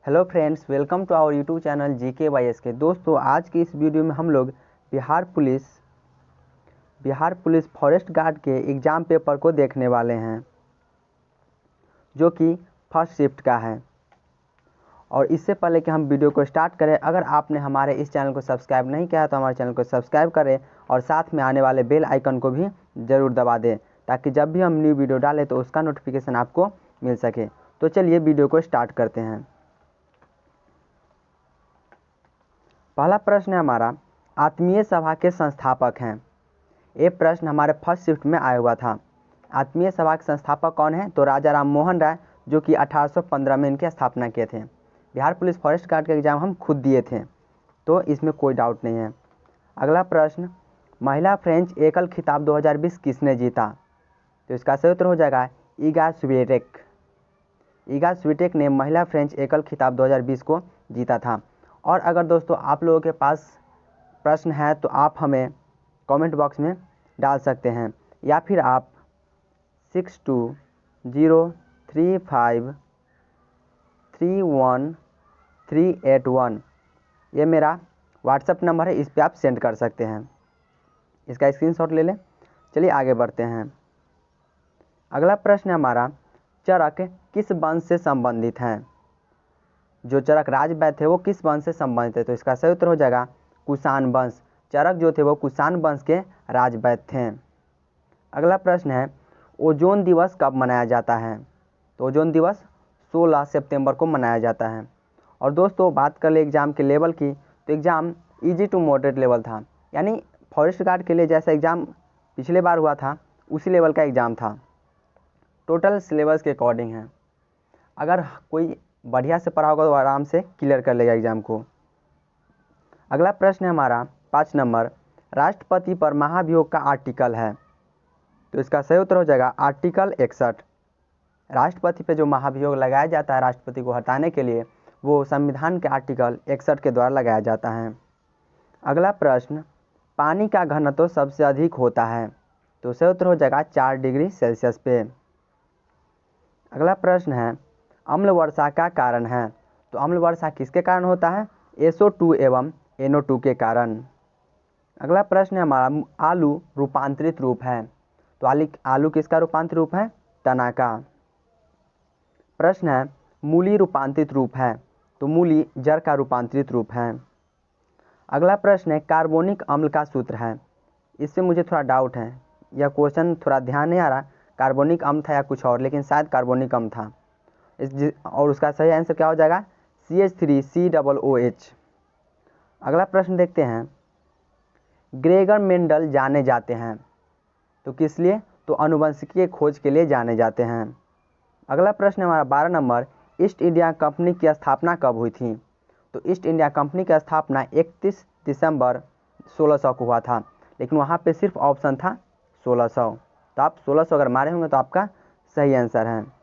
Hello friends, welcome to our YouTube channel GK by SK. दोस्तों, आज की इस वीडियो में हम लोग बिहार पुलिस फॉरेस्ट गार्ड के एग्ज़ाम पेपर को देखने वाले हैं, जो कि फर्स्ट शिफ्ट का है। और इससे पहले कि हम वीडियो को स्टार्ट करें, अगर आपने हमारे इस चैनल को सब्सक्राइब नहीं किया है तो हमारे चैनल को सब्सक्राइब करें और साथ में आने वाले बेल आइकन को भी ज़रूर दबा दें, ताकि जब भी हम न्यू वीडियो डालें तो उसका नोटिफिकेशन आपको मिल सके। तो चलिए वीडियो को स्टार्ट करते हैं। पहला प्रश्न है हमारा, आत्मीय सभा के संस्थापक हैं। ये प्रश्न हमारे फर्स्ट शिफ्ट में आया हुआ था। आत्मीय सभा के संस्थापक कौन है? तो राजा राम मोहन राय, जो कि 1815 में इनकी स्थापना किए थे। बिहार पुलिस फॉरेस्ट गार्ड का एग्ज़ाम हम खुद दिए थे, तो इसमें कोई डाउट नहीं है। अगला प्रश्न, महिला फ्रेंच एकल खिताब 2020 किसने जीता? तो इसका सही उत्तर हो जाएगा इगा स्वीटेक। इगा स्वीटेक ने महिला फ्रेंच एकल खिताब 2020 को जीता था। और अगर दोस्तों आप लोगों के पास प्रश्न है तो आप हमें कमेंट बॉक्स में डाल सकते हैं, या फिर आप 6203531381 ये मेरा व्हाट्सएप नंबर है, इस पे आप सेंड कर सकते हैं। इसका स्क्रीनशॉट ले लें। चलिए आगे बढ़ते हैं। अगला प्रश्न है हमारा, चरक किस वंश से संबंधित हैं? जो चरक राजवैद्य थे वो किस वंश से संबंधित है? तो इसका सही उत्तर हो जाएगा कुषाण वंश। चरक जो थे वो कुषाण वंश के राजवैद्य थे। अगला प्रश्न है, ओजोन दिवस कब मनाया जाता है? तो ओजोन दिवस 16 सितंबर को मनाया जाता है। और दोस्तों बात कर ले एग्ज़ाम के लेवल की, तो exam easy to moderate level था, यानी फॉरेस्ट गार्ड के लिए जैसा एग्ज़ाम पिछले बार हुआ था उसी लेवल का एग्ज़ाम था। टोटल सिलेबस के अकॉर्डिंग है। अगर कोई बढ़िया से पढ़ा होगा तो आराम से क्लियर कर लेगा एग्ज़ाम को। अगला प्रश्न है हमारा 5 नंबर, राष्ट्रपति पर महाभियोग का आर्टिकल है। तो इसका सही उत्तर हो जाएगा आर्टिकल 61। राष्ट्रपति पे जो महाभियोग लगाया जाता है राष्ट्रपति को हटाने के लिए, वो संविधान के आर्टिकल 61 के द्वारा लगाया जाता है। अगला प्रश्न, पानी का घनत्व सबसे अधिक होता है। तो सही उत्तर हो जाएगा 4 डिग्री सेल्सियस पे। अगला प्रश्न है, अम्ल वर्षा का कारण है। तो अम्ल वर्षा किसके कारण होता है? SO2 एवं NO2 के कारण। अगला प्रश्न है हमारा, आलू रूपांतरित रूप है। तो आलू किसका रूपांतरित रूप है? तना का। प्रश्न है, मूली रूपांतरित रूप है। तो मूली जड़ का रूपांतरित रूप है। अगला प्रश्न है, कार्बोनिक अम्ल का सूत्र है। इससे मुझे थोड़ा डाउट है, यह क्वेश्चन थोड़ा ध्यान नहीं आ रहा, कार्बोनिक अम्ल था या कुछ और, लेकिन शायद कार्बोनिक अम्ल था। और उसका सही आंसर क्या हो जाएगा? CH3COOH। अगला प्रश्न देखते हैं, ग्रेगर मेंडल जाने जाते हैं तो किस लिए? तो आनुवंशिकीय खोज के लिए जाने जाते हैं। अगला प्रश्न हमारा 12 नंबर, ईस्ट इंडिया कंपनी की स्थापना कब हुई थी? तो ईस्ट इंडिया कंपनी की स्थापना 31 दिसंबर 1600 को हुआ था, लेकिन वहाँ पे सिर्फ ऑप्शन था 1600, तो आप 1600 अगर मारे होंगे तो आपका सही आंसर है।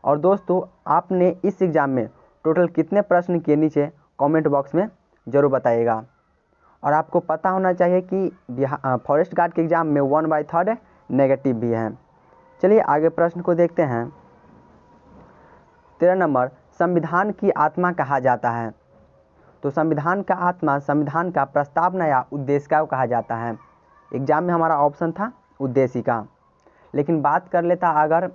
और दोस्तों आपने इस एग्ज़ाम में टोटल कितने प्रश्न किए, नीचे कमेंट बॉक्स में ज़रूर बताइएगा। और आपको पता होना चाहिए कि फॉरेस्ट गार्ड के एग्ज़ाम में 1/3 नेगेटिव भी है। चलिए आगे प्रश्न को देखते हैं। 13 नंबर, संविधान की आत्मा कहा जाता है। तो संविधान का आत्मा संविधान का प्रस्तावना या उद्देशिका को कहा जाता है। एग्ज़ाम में हमारा ऑप्शन था उद्देशिका, लेकिन बात कर लेता अगर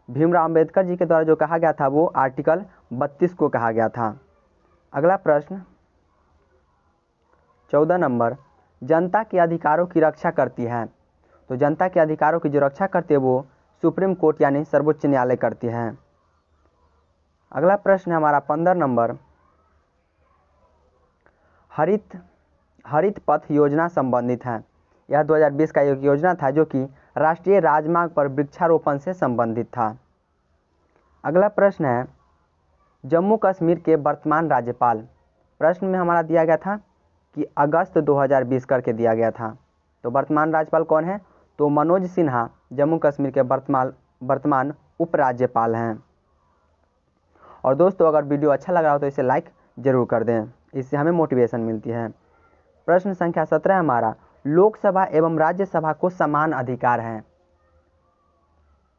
भीमराव अंबेडकर जी के द्वारा जो कहा गया था वो आर्टिकल 32 को कहा गया था। अगला प्रश्न 14 नंबर, जनता के अधिकारों की रक्षा करती है। तो जनता के अधिकारों की जो रक्षा करती है वो सुप्रीम कोर्ट यानी सर्वोच्च न्यायालय करती है। अगला प्रश्न है हमारा 15 नंबर, हरित पथ योजना संबंधित है। यह 2020 का एक योजना था जो कि राष्ट्रीय राजमार्ग पर वृक्षारोपण से संबंधित था। अगला प्रश्न है, जम्मू कश्मीर के वर्तमान राज्यपाल। प्रश्न में हमारा दिया गया था कि अगस्त 2020 करके दिया गया था, तो वर्तमान राज्यपाल कौन है? तो मनोज सिन्हा जम्मू कश्मीर के वर्तमान उपराज्यपाल हैं। और दोस्तों अगर वीडियो अच्छा लग रहा हो तो इसे लाइक ज़रूर कर दें, इससे हमें मोटिवेशन मिलती है। प्रश्न संख्या 17 हमारा, लोकसभा एवं राज्यसभा को समान अधिकार हैं।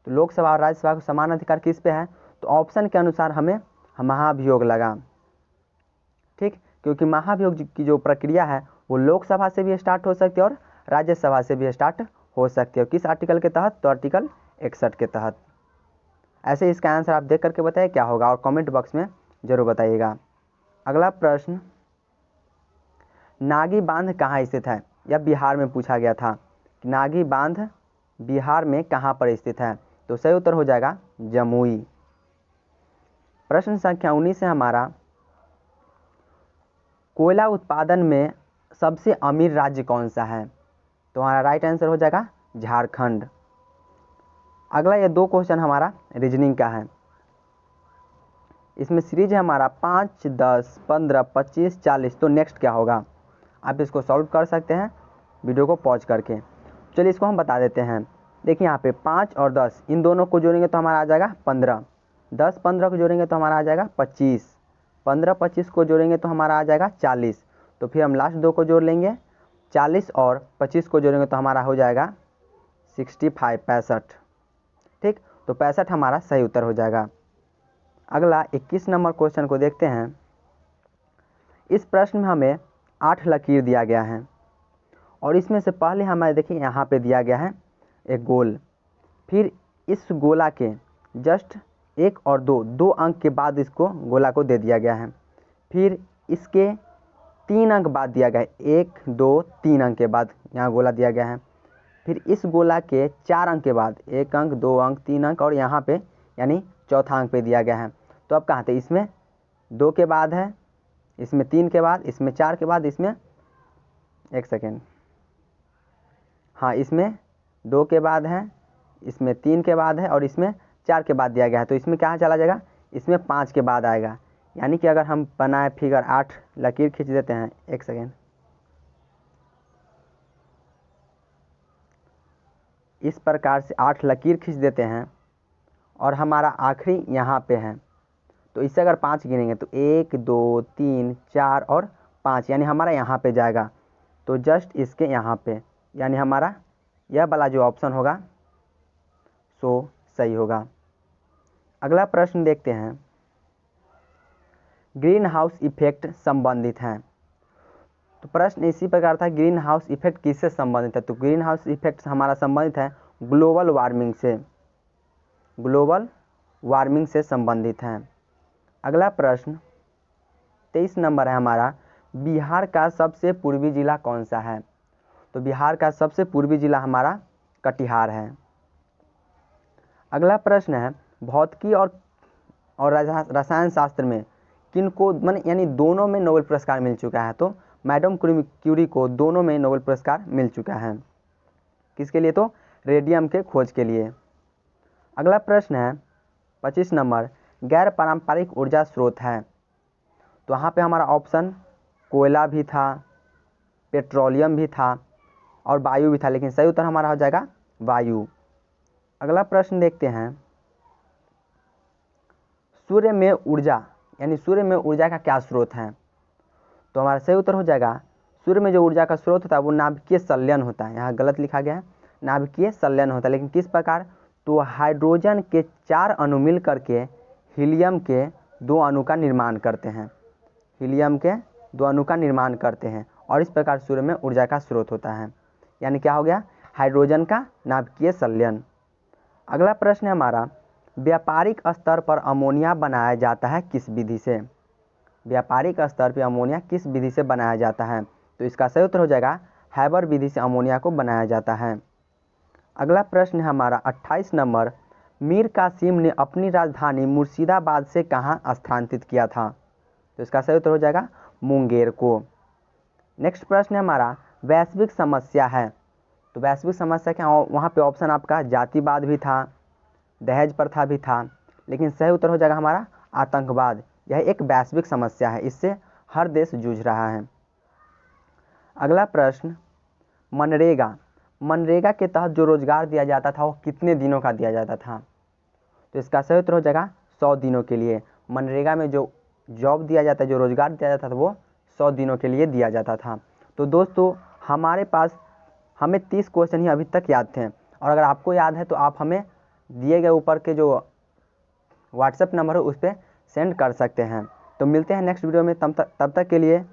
तो लोकसभा और राज्यसभा को समान अधिकार किस पे है, तो ऑप्शन के अनुसार हमें महाभियोग लगा। ठीक, क्योंकि महाभियोग की जो प्रक्रिया है वो लोकसभा से भी स्टार्ट हो सकती है और राज्यसभा से भी स्टार्ट हो सकती है। किस आर्टिकल के तहत, तो आर्टिकल 61 के तहत। ऐसे इसका आंसर आप देख करके बताइए क्या होगा और कमेंट बॉक्स में जरूर बताइएगा। अगला प्रश्न, नागी बांध कहाँ स्थित है, यह बिहार में पूछा गया था। नागी बांध बिहार में कहाँ पर स्थित है, तो सही उत्तर हो जाएगा जमुई। प्रश्न संख्या 19 है हमारा, कोयला उत्पादन में सबसे अमीर राज्य कौन सा है, तो हमारा राइट आंसर हो जाएगा झारखंड। अगला ये 2 क्वेश्चन हमारा रीजनिंग का है। इसमें सीरीज है हमारा 5, 10, 15, 25, 40। तो नेक्स्ट क्या होगा, आप इसको सॉल्व कर सकते हैं वीडियो को पॉज करके। चलिए इसको हम बता देते हैं। देखिए यहाँ पे 5 और 10 इन दोनों को जोड़ेंगे तो हमारा आ जाएगा 15, 10 15 को जोड़ेंगे तो हमारा आ जाएगा 25, 15 25 को जोड़ेंगे तो हमारा आ जाएगा 40। तो फिर हम लास्ट 2 को जोड़ लेंगे, 40 और 25 को जोड़ेंगे तो हमारा हो जाएगा 65, 65। ठीक, तो 65 हमारा सही उत्तर हो जाएगा। अगला 21 नंबर क्वेश्चन को देखते हैं। इस प्रश्न में हमें 8 लकीर दिया गया है और इसमें से पहले हमारे देखिए यहाँ पे दिया गया है एक गोल, फिर इस गोला के जस्ट 1 और 2 अंक के बाद इसको गोला को दे दिया गया है, फिर इसके 3 अंक बाद दिया गया है, 1 2 3 अंक के बाद यहाँ गोला दिया गया है, फिर इस गोला के 4 अंक के बाद 1 अंक 2 अंक 3 अंक और यहाँ पे यानी चौथा अंक पे दिया गया है। तो अब कहाँ थे, इसमें 2 के बाद है, इसमें 3 के बाद, इसमें 4 के बाद, इसमें 1 सेकेंड, हाँ इसमें 2 के बाद है, इसमें 3 के बाद है और इसमें 4 के बाद दिया गया है। तो इसमें कहाँ चला जाएगा, इसमें 5 के बाद आएगा। यानी कि अगर हम बनाए फिगर 8 लकीर खींच देते हैं, 1 सेकेंड, इस प्रकार से 8 लकीर खींच देते हैं और हमारा आखिरी यहाँ पे है, तो इससे अगर 5 गिनेंगे तो 1 2 3 4 और 5, यानी हमारा यहाँ पे जाएगा। तो जस्ट इसके यहाँ पे, यानी हमारा यह वाला जो ऑप्शन होगा सो सही होगा। अगला प्रश्न देखते हैं, ग्रीन हाउस इफेक्ट संबंधित हैं। तो प्रश्न इसी प्रकार था, ग्रीन हाउस इफेक्ट किससे संबंधित है, तो ग्रीन हाउस इफेक्ट हमारा संबंधित है ग्लोबल वार्मिंग से, ग्लोबल वार्मिंग से संबंधित हैं। अगला प्रश्न 23 नंबर है हमारा, बिहार का सबसे पूर्वी जिला कौन सा है, तो बिहार का सबसे पूर्वी जिला हमारा कटिहार है। अगला प्रश्न है, भौतिकी और रसायन शास्त्र में किनको यानी दोनों में नोबेल पुरस्कार मिल चुका है, तो मैडम क्यूरी को दोनों में नोबेल पुरस्कार मिल चुका है। किसके लिए, तो रेडियम के खोज के लिए। अगला प्रश्न है 25 नंबर, गैर पारंपरिक ऊर्जा स्रोत है, तो यहाँ पे हमारा ऑप्शन कोयला भी था, पेट्रोलियम भी था और वायु भी था, लेकिन सही उत्तर हमारा हो जाएगा वायु। अगला प्रश्न देखते हैं, सूर्य में ऊर्जा यानी सूर्य में ऊर्जा का क्या स्रोत है, तो हमारा सही उत्तर हो जाएगा, सूर्य में जो ऊर्जा का स्रोत होता है वो नाभिकीय संलयन होता है। यहाँ गलत लिखा गया है, नाभिकीय संलयन होता है, लेकिन किस प्रकार, तो हाइड्रोजन के 4 अणु मिल करके हीलियम के 2 अणु का निर्माण करते हैं, हीलियम के 2 अणु का निर्माण करते हैं और इस प्रकार सूर्य में ऊर्जा का स्रोत होता है। यानी क्या हो गया, हाइड्रोजन का नाभिकीय संलयन। अगला प्रश्न है हमारा, व्यापारिक स्तर पर अमोनिया बनाया जाता है किस विधि से, व्यापारिक स्तर पर अमोनिया किस विधि से बनाया जाता है, तो इसका सही उत्तर हो जाएगा हैबर विधि से अमोनिया को बनाया जाता है। अगला प्रश्न है हमारा 28 नंबर, मीर कासिम ने अपनी राजधानी मुर्शिदाबाद से कहाँ स्थानांतरित किया था, तो इसका सही उत्तर हो जाएगा मुंगेर को। नेक्स्ट प्रश्न है हमारा, वैश्विक समस्या है, तो वैश्विक समस्या क्या, वहाँ पे ऑप्शन आपका जातिवाद भी था, दहेज प्रथा भी था, लेकिन सही उत्तर हो जाएगा हमारा आतंकवाद। यह एक वैश्विक समस्या है, इससे हर देश जूझ रहा है। अगला प्रश्न, मनरेगा, मनरेगा के तहत जो रोजगार दिया जाता था वो कितने दिनों का दिया जाता था, तो इसका सही उत्तर हो जाएगा 100 दिनों के लिए। मनरेगा में जो जॉब दिया जाता है, जो रोजगार दिया जाता था वो 100 दिनों के लिए दिया जाता था। तो दोस्तों हमारे पास हमें 30 क्वेश्चन ही अभी तक याद थे, और अगर आपको याद है तो आप हमें दिए गए ऊपर के जो व्हाट्सएप नंबर है उस पर सेंड कर सकते हैं। तो मिलते हैं नेक्स्ट वीडियो में, तब तक के लिए